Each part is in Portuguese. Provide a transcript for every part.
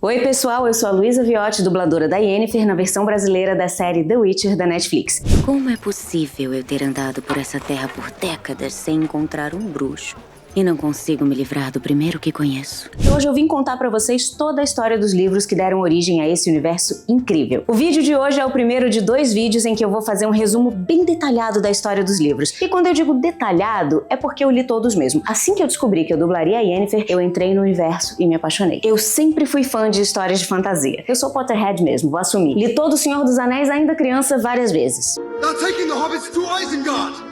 Oi pessoal, eu sou a Luísa Viotti, dubladora da Yennefer na versão brasileira da série The Witcher da Netflix. Como é possível eu ter andado por essa terra por décadas sem encontrar um bruxo? E não consigo me livrar do primeiro que conheço. Hoje eu vim contar pra vocês toda a história dos livros que deram origem a esse universo incrível. O vídeo de hoje é o primeiro de 2 vídeos em que eu vou fazer um resumo bem detalhado da história dos livros. E quando eu digo detalhado, é porque eu li todos mesmo. Assim que eu descobri que eu dublaria a Yennefer, eu entrei no universo e me apaixonei. Eu sempre fui fã de histórias de fantasia. Eu sou Potterhead mesmo, vou assumir. Li todo O Senhor dos Anéis ainda criança várias vezes.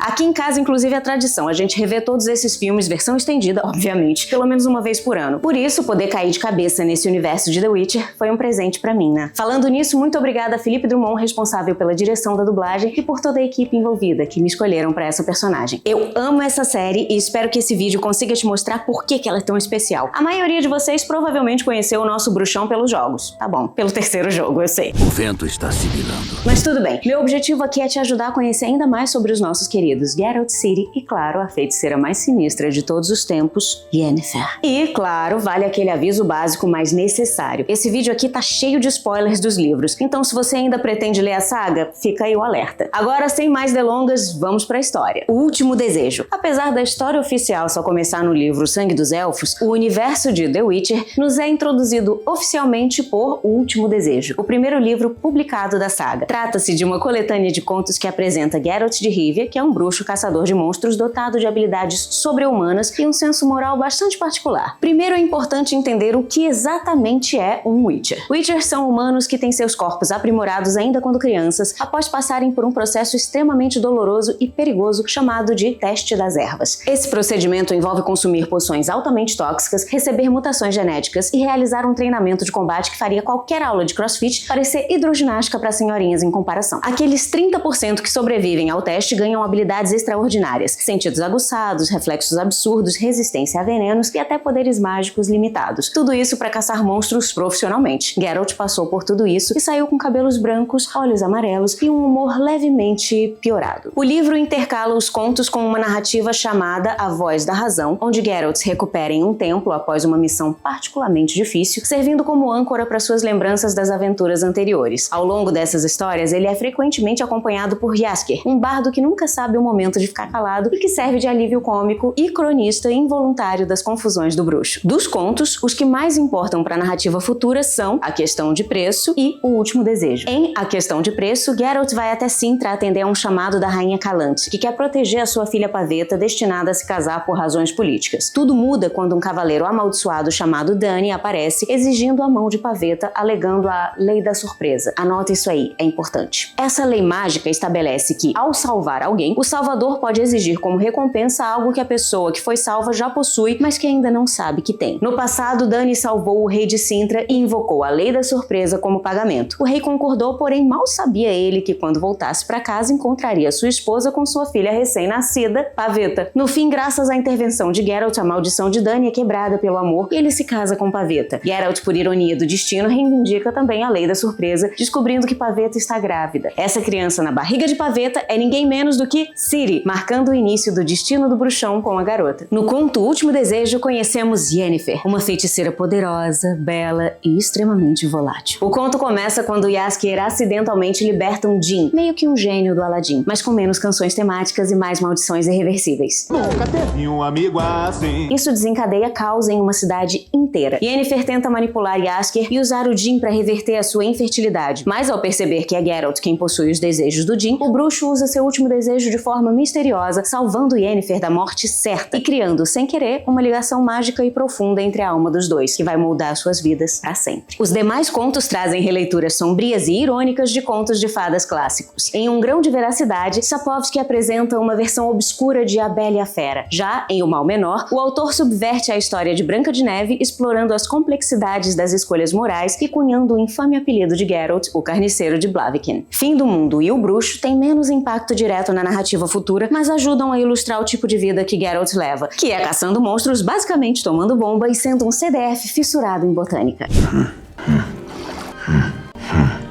Aqui em casa, inclusive, é tradição a gente rever todos esses filmes, versão estendida, obviamente, pelo menos uma vez por ano. Por isso, poder cair de cabeça nesse universo de The Witcher foi um presente pra mim, né? Falando nisso, muito obrigada a Felipe Drummond, responsável pela direção da dublagem, e por toda a equipe envolvida que me escolheram pra essa personagem. Eu amo essa série e espero que esse vídeo consiga te mostrar por que ela é tão especial. A maioria de vocês provavelmente conheceu o nosso bruxão pelos jogos. Tá bom, pelo terceiro jogo, eu sei. O vento está sibilando. Mas tudo bem. Meu objetivo aqui é te ajudar a conhecer ainda mais sobre os nossos queridos Geralt, Ciri e, claro, a feiticeira mais sinistra de todos os tempos, Yennefer. E, claro, vale aquele aviso básico mais necessário. Esse vídeo aqui tá cheio de spoilers dos livros, então se você ainda pretende ler a saga, fica aí o alerta. Agora, sem mais delongas, vamos pra história. O Último Desejo. Apesar da história oficial só começar no livro Sangue dos Elfos, o universo de The Witcher nos é introduzido oficialmente por O Último Desejo, o primeiro livro publicado da saga. Trata-se de uma coletânea de contos que apresenta Geralt de Rivia, que é um bruxo caçador de monstros dotado de habilidades sobre-humanas e um senso moral bastante particular. Primeiro é importante entender o que exatamente é um Witcher. Witchers são humanos que têm seus corpos aprimorados ainda quando crianças, após passarem por um processo extremamente doloroso e perigoso chamado de Teste das Ervas. Esse procedimento envolve consumir poções altamente tóxicas, receber mutações genéticas e realizar um treinamento de combate que faria qualquer aula de crossfit parecer hidroginástica para senhorinhas em comparação. Aqueles 30% que sobrevivem ao teste ganham habilidades extraordinárias, sentidos aguçados, reflexos absurdos, resistência a venenos e até poderes mágicos limitados. Tudo isso para caçar monstros profissionalmente. Geralt passou por tudo isso e saiu com cabelos brancos, olhos amarelos e um humor levemente piorado. O livro intercala os contos com uma narrativa chamada A Voz da Razão, onde Geralt se recupera em um templo após uma missão particularmente difícil, servindo como âncora para suas lembranças das aventuras anteriores. Ao longo dessas histórias, ele é frequentemente acompanhado por Jaskier, um bardo que nunca sabe o momento de ficar calado e que serve de alívio cômico e cronista involuntário das confusões do bruxo. Dos contos, os que mais importam para a narrativa futura são A Questão de Preço e O Último Desejo. Em A Questão de Preço, Geralt vai até Sintra atender a um chamado da Rainha Calante, que quer proteger a sua filha Pavetta, destinada a se casar por razões políticas. Tudo muda quando um cavaleiro amaldiçoado chamado Dany aparece, exigindo a mão de Pavetta, alegando a Lei da Surpresa. Anota isso aí, é importante. Essa lei mágica estabelece que, ao salvar alguém, o salvador pode exigir como recompensa algo que a pessoa que foi salva já possui, mas que ainda não sabe que tem. No passado, Dany salvou o rei de Sintra e invocou a Lei da Surpresa como pagamento. O rei concordou, porém mal sabia ele que quando voltasse para casa encontraria sua esposa com sua filha recém-nascida, Pavetta. No fim, graças à intervenção de Geralt, a maldição de Dany é quebrada pelo amor e ele se casa com Pavetta. Geralt, por ironia do destino, reivindica também a Lei da Surpresa, descobrindo que Pavetta está grávida. Essa criança na barriga de Pavetta é ninguém menos do que Ciri, marcando o início do destino do bruxão com a garota. No conto O Último Desejo, conhecemos Yennefer, uma feiticeira poderosa, bela e extremamente volátil. O conto começa quando Jaskier acidentalmente liberta um djinn, meio que um gênio do Aladdin, mas com menos canções temáticas e mais maldições irreversíveis. Nunca teve um amigo assim. Isso desencadeia caos em uma cidade inteira. Yennefer tenta manipular Jaskier e usar o djinn para reverter a sua infertilidade, mas ao perceber que é Geralt quem possui os desejos do djinn, o bruxo usa seu último desejo de forma misteriosa, salvando Yennefer da morte certa e criando, sem querer, uma ligação mágica e profunda entre a alma dos dois, que vai moldar suas vidas para sempre. Os demais contos trazem releituras sombrias e irônicas de contos de fadas clássicos. Em Um Grão de Veracidade, Sapkowski apresenta uma versão obscura de A Bela e a Fera. Já em O Mal Menor, o autor subverte a história de Branca de Neve, explorando as complexidades das escolhas morais e cunhando o infame apelido de Geralt, o Carniceiro de Blaviken. Fim do Mundo e O Bruxo têm menos impacto direto na narrativa futura, mas ajudam a ilustrar o tipo de vida que Geralt leva, que é caçando monstros, basicamente tomando bomba e sendo um CDF fissurado em botânica.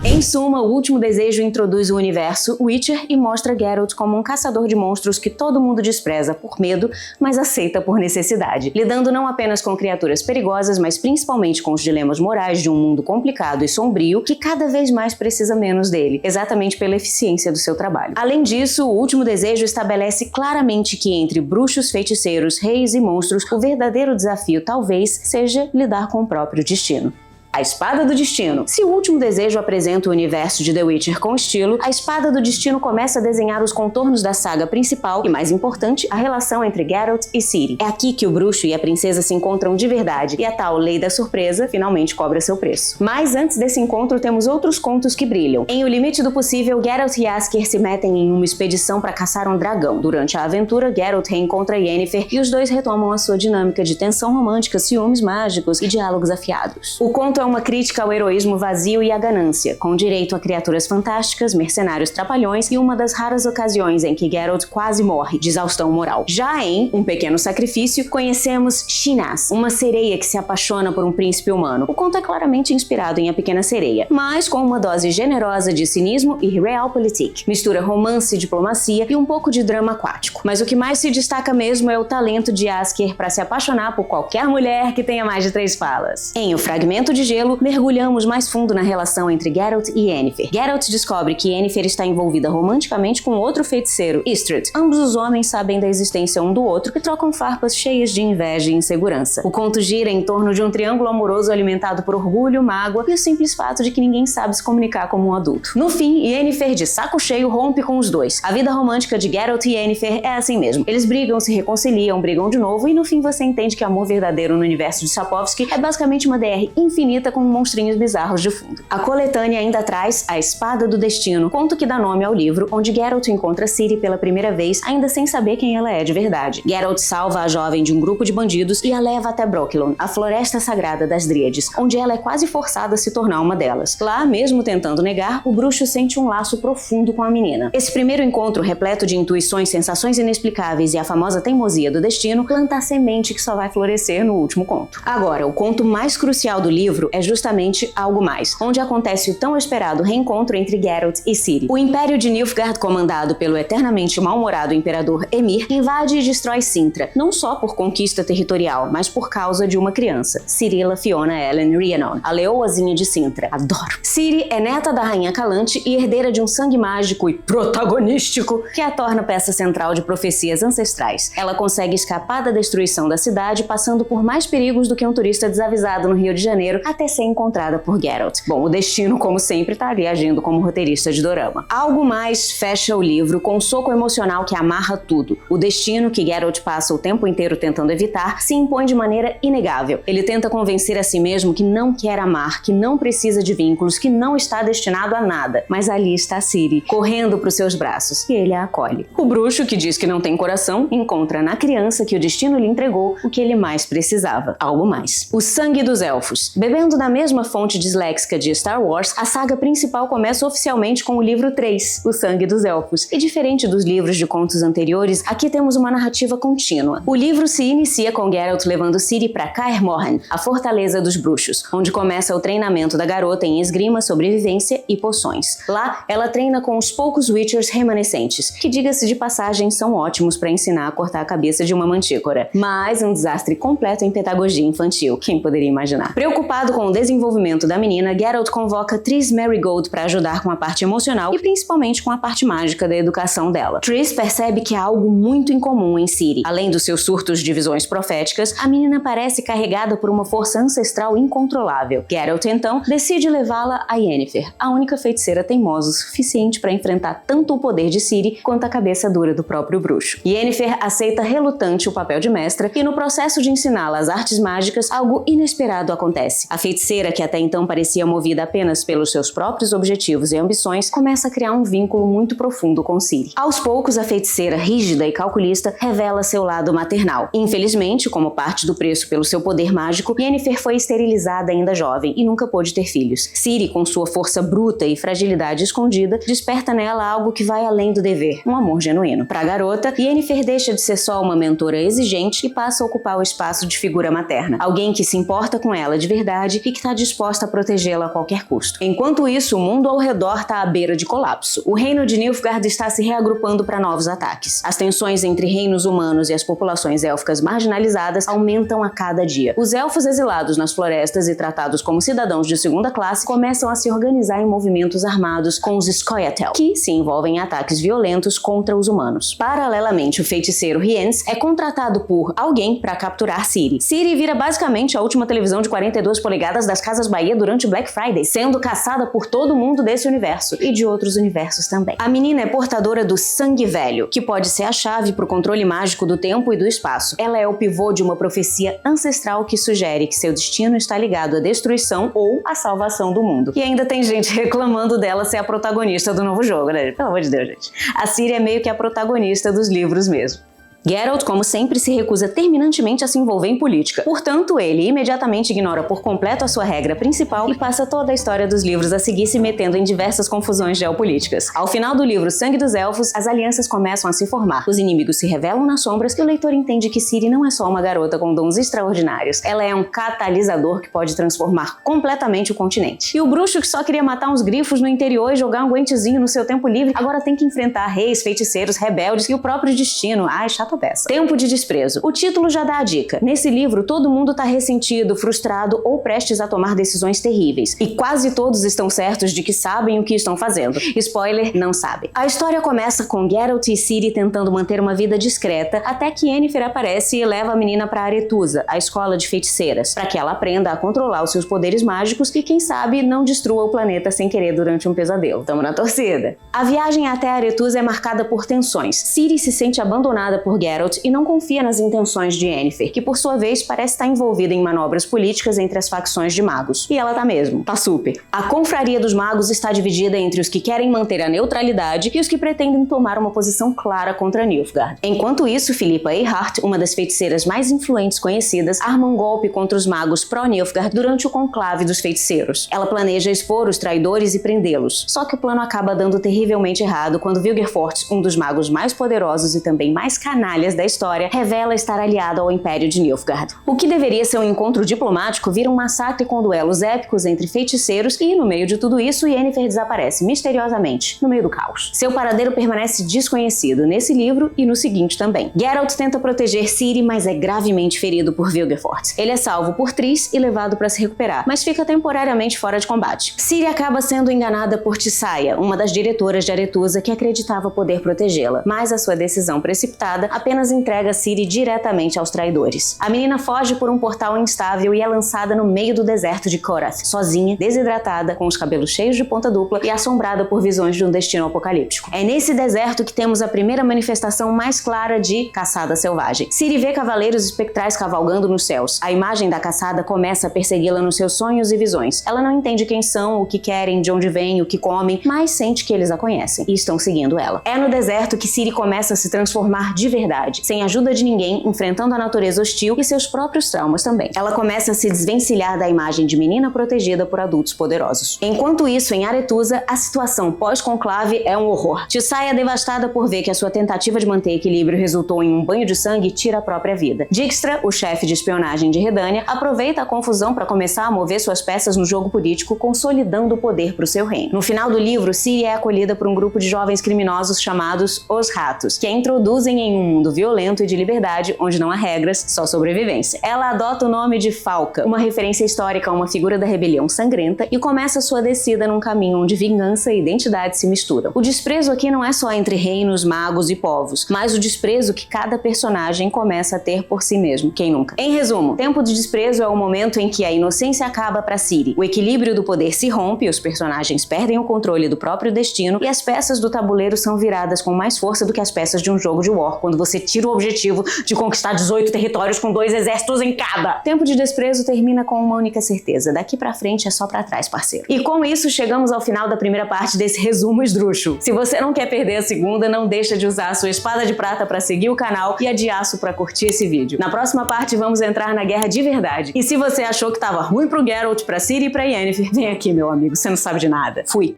Em suma, o Último Desejo introduz o universo Witcher e mostra Geralt como um caçador de monstros que todo mundo despreza por medo, mas aceita por necessidade, lidando não apenas com criaturas perigosas, mas principalmente com os dilemas morais de um mundo complicado e sombrio que cada vez mais precisa menos dele, exatamente pela eficiência do seu trabalho. Além disso, o Último Desejo estabelece claramente que entre bruxos, feiticeiros, reis e monstros, o verdadeiro desafio talvez seja lidar com o próprio destino. A Espada do Destino. Se o Último Desejo apresenta o universo de The Witcher com estilo, a Espada do Destino começa a desenhar os contornos da saga principal e, mais importante, a relação entre Geralt e Ciri. É aqui que o bruxo e a princesa se encontram de verdade e a tal lei da surpresa finalmente cobra seu preço. Mas antes desse encontro temos outros contos que brilham. Em O Limite do Possível, Geralt e Jaskier se metem em uma expedição para caçar um dragão. Durante a aventura, Geralt reencontra Yennefer e os dois retomam a sua dinâmica de tensão romântica, ciúmes mágicos e diálogos afiados. O conto é uma crítica ao heroísmo vazio e à ganância, com direito a criaturas fantásticas, mercenários trapalhões e uma das raras ocasiões em que Geralt quase morre de exaustão moral. Já em Um Pequeno Sacrifício, conhecemos Shinaz, uma sereia que se apaixona por um príncipe humano. O conto é claramente inspirado em A Pequena Sereia, mas com uma dose generosa de cinismo e realpolitik. Mistura romance, diplomacia e um pouco de drama aquático. Mas o que mais se destaca mesmo é o talento de Jaskier para se apaixonar por qualquer mulher que tenha mais de 3 falas. Em O Fragmento de Gelo, mergulhamos mais fundo na relação entre Geralt e Yennefer. Geralt descobre que Yennefer está envolvida romanticamente com outro feiticeiro, Istredd. Ambos os homens sabem da existência um do outro e trocam farpas cheias de inveja e insegurança. O conto gira em torno de um triângulo amoroso alimentado por orgulho, mágoa e o simples fato de que ninguém sabe se comunicar como um adulto. No fim, Yennefer, de saco cheio, rompe com os dois. A vida romântica de Geralt e Yennefer é assim mesmo. Eles brigam, se reconciliam, brigam de novo e no fim você entende que amor verdadeiro no universo de Sapkowski é basicamente uma DR infinita com monstrinhos bizarros de fundo. A coletânea ainda traz A Espada do Destino, conto que dá nome ao livro, onde Geralt encontra Ciri pela primeira vez, ainda sem saber quem ela é de verdade. Geralt salva a jovem de um grupo de bandidos e a leva até Brokilon, a floresta sagrada das Dríades, onde ela é quase forçada a se tornar uma delas. Lá, mesmo tentando negar, o bruxo sente um laço profundo com a menina. Esse primeiro encontro, repleto de intuições, sensações inexplicáveis e a famosa teimosia do destino, planta a semente que só vai florescer no último conto. Agora, o conto mais crucial do livro é justamente Algo Mais, onde acontece o tão esperado reencontro entre Geralt e Ciri. O Império de Nilfgaard, comandado pelo eternamente mal-humorado imperador Emhyr, invade e destrói Cintra, não só por conquista territorial, mas por causa de uma criança, Cirilla Fiona Ellen Rhiannon, a leoazinha de Cintra. Adoro! Ciri é neta da rainha Calante e herdeira de um sangue mágico e protagonístico que a torna peça central de profecias ancestrais. Ela consegue escapar da destruição da cidade, passando por mais perigos do que um turista desavisado no Rio de Janeiro, até ser encontrada por Geralt. Bom, o destino, como sempre, tá ali agindo como roteirista de dorama. Algo Mais fecha o livro com um soco emocional que amarra tudo. O destino, que Geralt passa o tempo inteiro tentando evitar, se impõe de maneira inegável. Ele tenta convencer a si mesmo que não quer amar, que não precisa de vínculos, que não está destinado a nada. Mas ali está Ciri, correndo para os seus braços, e ele a acolhe. O bruxo, que diz que não tem coração, encontra na criança que o destino lhe entregou o que ele mais precisava. Algo mais. O Sangue dos Elfos. Bebendo da mesma fonte disléxica de Star Wars, a saga principal começa oficialmente com o livro 3, O Sangue dos Elfos. E diferente dos livros de contos anteriores, aqui temos uma narrativa contínua. O livro se inicia com Geralt levando Ciri para Kaer Morhen, a fortaleza dos bruxos, onde começa o treinamento da garota em esgrima, sobrevivência e poções. Lá, ela treina com os poucos Witchers remanescentes, que, diga-se de passagem, são ótimos para ensinar a cortar a cabeça de uma mantícora. Mas um desastre completo em pedagogia infantil, quem poderia imaginar? Preocupado com o desenvolvimento da menina, Geralt convoca Triss Merigold para ajudar com a parte emocional e principalmente com a parte mágica da educação dela. Triss percebe que há algo muito incomum em Ciri. Além dos seus surtos de visões proféticas, a menina parece carregada por uma força ancestral incontrolável. Geralt, então, decide levá-la a Yennefer, a única feiticeira teimosa o suficiente para enfrentar tanto o poder de Ciri quanto a cabeça dura do próprio bruxo. Yennefer aceita relutante o papel de mestra e no processo de ensiná-la as artes mágicas, algo inesperado acontece. A feiticeira, que até então parecia movida apenas pelos seus próprios objetivos e ambições, começa a criar um vínculo muito profundo com Ciri. Aos poucos, a feiticeira, rígida e calculista, revela seu lado maternal. Infelizmente, como parte do preço pelo seu poder mágico, Yennefer foi esterilizada ainda jovem e nunca pôde ter filhos. Ciri, com sua força bruta e fragilidade escondida, desperta nela algo que vai além do dever, um amor genuíno. Para a garota, Yennefer deixa de ser só uma mentora exigente e passa a ocupar o espaço de figura materna, alguém que se importa com ela de verdade verdade e que está disposta a protegê-la a qualquer custo. Enquanto isso, o mundo ao redor está à beira de colapso. O reino de Nilfgaard está se reagrupando para novos ataques. As tensões entre reinos humanos e as populações élficas marginalizadas aumentam a cada dia. Os elfos exilados nas florestas e tratados como cidadãos de segunda classe começam a se organizar em movimentos armados com os Scoia'tael, que se envolvem em ataques violentos contra os humanos. Paralelamente, o feiticeiro Rience é contratado por alguém para capturar Ciri. Ciri vira basicamente a última televisão de 42 polegadas das Casas Bahia durante Black Friday, sendo caçada por todo mundo desse universo e de outros universos também. A menina é portadora do Sangue Velho, que pode ser a chave para o controle mágico do tempo e do espaço. Ela é o pivô de uma profecia ancestral que sugere que seu destino está ligado à destruição ou à salvação do mundo. E ainda tem gente reclamando dela ser a protagonista do novo jogo, né? Pelo amor de Deus, gente. A Ciri é meio que a protagonista dos livros mesmo. Geralt, como sempre, se recusa terminantemente a se envolver em política. Portanto, ele imediatamente ignora por completo a sua regra principal e passa toda a história dos livros a seguir se metendo em diversas confusões geopolíticas. Ao final do livro Sangue dos Elfos, as alianças começam a se formar, os inimigos se revelam nas sombras e o leitor entende que Ciri não é só uma garota com dons extraordinários, ela é um catalisador que pode transformar completamente o continente. E o bruxo que só queria matar uns grifos no interior e jogar um guentezinho no seu tempo livre, agora tem que enfrentar reis, feiticeiros, rebeldes e o próprio destino. Ai, chato dessa. Tempo de desprezo. O título já dá a dica. Nesse livro, todo mundo tá ressentido, frustrado ou prestes a tomar decisões terríveis. E quase todos estão certos de que sabem o que estão fazendo. Spoiler, não sabem. A história começa com Geralt e Ciri tentando manter uma vida discreta, até que Yennefer aparece e leva a menina pra Aretusa, a escola de feiticeiras, para que ela aprenda a controlar os seus poderes mágicos e, quem sabe, não destrua o planeta sem querer durante um pesadelo. Tamo na torcida. A viagem até Aretusa é marcada por tensões. Ciri se sente abandonada por Geralt e não confia nas intenções de Yennefer, que por sua vez parece estar envolvida em manobras políticas entre as facções de magos. E ela tá mesmo, tá super. A confraria dos magos está dividida entre os que querem manter a neutralidade e os que pretendem tomar uma posição clara contra Nilfgaard. Enquanto isso, Philippa Earhart, uma das feiticeiras mais influentes conhecidas, arma um golpe contra os magos pró-Nilfgaard durante o conclave dos feiticeiros. Ela planeja expor os traidores e prendê-los, só que o plano acaba dando terrivelmente errado quando Vilgefortz, um dos magos mais poderosos e também mais canalhas da história, revela estar aliado ao Império de Nilfgaard. O que deveria ser um encontro diplomático vira um massacre com duelos épicos entre feiticeiros e, no meio de tudo isso, Yennefer desaparece misteriosamente, no meio do caos. Seu paradeiro permanece desconhecido nesse livro e no seguinte também. Geralt tenta proteger Ciri, mas é gravemente ferido por Vilgefortz. Ele é salvo por Triss e levado para se recuperar, mas fica temporariamente fora de combate. Ciri acaba sendo enganada por Tissaia, uma das diretoras de Aretusa que acreditava poder protegê-la, mas a sua decisão precipitada apenas entrega Ciri diretamente aos traidores. A menina foge por um portal instável e é lançada no meio do deserto de Korath, sozinha, desidratada, com os cabelos cheios de ponta dupla e assombrada por visões de um destino apocalíptico. É nesse deserto que temos a primeira manifestação mais clara de caçada selvagem. Ciri vê cavaleiros espectrais cavalgando nos céus. A imagem da caçada começa a persegui-la nos seus sonhos e visões. Ela não entende quem são, o que querem, de onde vêm, o que comem, mas sente que eles a conhecem e estão seguindo ela. É no deserto que Ciri começa a se transformar de verdade, sem ajuda de ninguém, enfrentando a natureza hostil e seus próprios traumas também. Ela começa a se desvencilhar da imagem de menina protegida por adultos poderosos. Enquanto isso, em Aretusa, a situação pós-conclave é um horror. Tissaia, devastada por ver que a sua tentativa de manter equilíbrio resultou em um banho de sangue, tira a própria vida. Dijkstra, o chefe de espionagem de Redânia, aproveita a confusão para começar a mover suas peças no jogo político, consolidando o poder para o seu reino. No final do livro, Ciri é acolhida por um grupo de jovens criminosos chamados Os Ratos, que a introduzem em um mundo violento e de liberdade, onde não há regras, só sobrevivência. Ela adota o nome de Falca, uma referência histórica a uma figura da rebelião sangrenta, e começa sua descida num caminho onde vingança e identidade se misturam. O desprezo aqui não é só entre reinos, magos e povos, mas o desprezo que cada personagem começa a ter por si mesmo. Quem nunca? Em resumo, Tempo de Desprezo é o momento em que a inocência acaba para Ciri, o equilíbrio do poder se rompe, os personagens perdem o controle do próprio destino e as peças do tabuleiro são viradas com mais força do que as peças de um jogo de war, quando você tira o objetivo de conquistar 18 territórios com 2 exércitos em cada. Tempo de Desprezo termina com uma única certeza: daqui pra frente é só pra trás, parceiro. E com isso chegamos ao final da primeira parte desse resumo esdrúxulo. Se você não quer perder a segunda, não deixa de usar a sua espada de prata pra seguir o canal e a de aço pra curtir esse vídeo. Na próxima parte vamos entrar na guerra de verdade. E se você achou que tava ruim pro Geralt, pra Ciri e pra Yennefer, vem aqui, meu amigo, você não sabe de nada. Fui.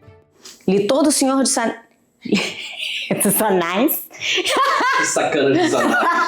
Li todo o Senhor de Sanais. Que sacana de Sanais.